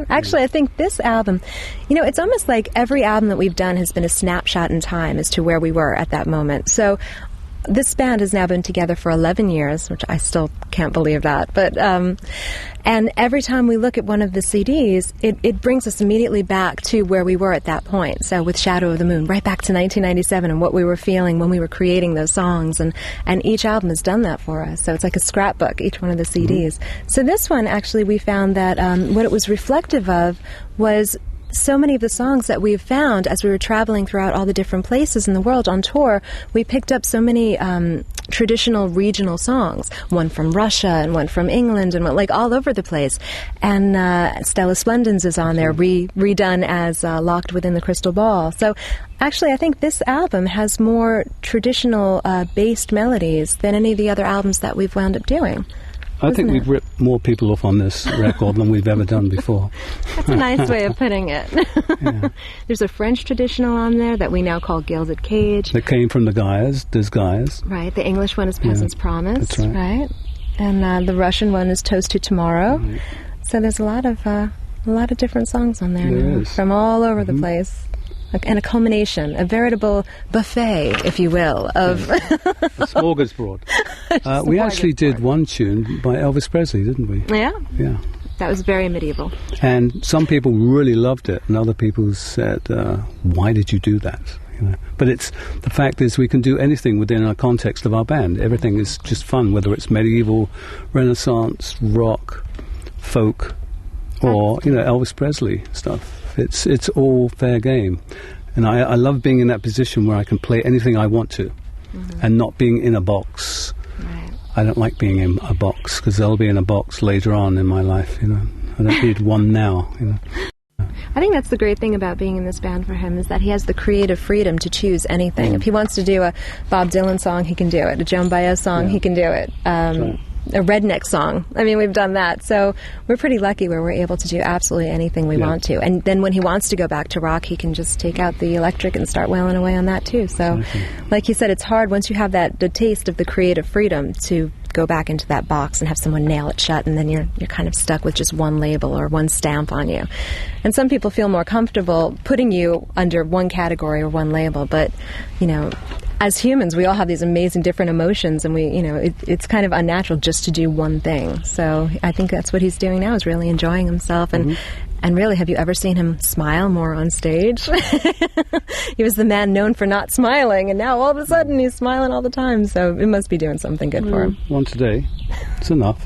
Actually, I think this album, it's almost like every album that we've done has been a snapshot in time as to where we were at that moment. So this band has now been together for 11 years, which I still can't believe that. But and every time we look at one of the CDs, it brings us immediately back to where we were at that point. So with Shadow of the Moon, right back to 1997 and what we were feeling when we were creating those songs. And each album has done that for us. So it's like a scrapbook, each one of the CDs. Mm-hmm. So this one, actually, we found that what it was reflective of was so many of the songs that we've found as we were traveling throughout all the different places in the world on tour. We picked up so many traditional regional songs, one from Russia and one from England and like all over the place. And Stella Splendens is on there, redone as Locked Within the Crystal Ball. So actually, I think this album has more traditional based melodies than any of the other albums that we've wound up doing. I think we've ripped more people off on this record than we've ever done before. That's a nice way of putting it. Yeah. There's a French traditional on there that we now call Gilded Cage. That came from the Gaias, des Gaias. Right. The English one is Peasant's Promise. That's right. And the Russian one is Toast to Tomorrow. Right. So there's a lot of different songs on there now, from all over the place. And a culmination, a veritable buffet, if you will, of... a smorgasbord. We actually did one tune by Elvis Presley, didn't we? Yeah? Yeah. That was very medieval. And some people really loved it, and other people said, why did you do that? But the fact is we can do anything within our context of our band. Everything is just fun, whether it's medieval, Renaissance, rock, folk, or, Elvis Presley stuff. It's all fair game. And I love being in that position where I can play anything I want to and not being in a box. Right. I don't like being in a box because I'll be in a box later on in my life, I don't need one now, I think that's the great thing about being in this band for him, is that he has the creative freedom to choose anything. If he wants to do a Bob Dylan song, he can do it. A Joan Baez song, he can do it. Right. A redneck song. I mean, we've done that. So we're pretty lucky where we're able to do absolutely anything we want to. And then when he wants to go back to rock, he can just take out the electric and start wailing away on that too. So like you said, it's hard once you have the taste of the creative freedom to go back into that box and have someone nail it shut, and then you're kind of stuck with just one label or one stamp on you. And some people feel more comfortable putting you under one category or one label, but as humans, we all have these amazing different emotions, and it's kind of unnatural just to do one thing. So I think that's what he's doing now, is really enjoying himself. And really, have you ever seen him smile more on stage? He was the man known for not smiling, and now all of a sudden he's smiling all the time. So it must be doing something good for him. Once a day. It's enough.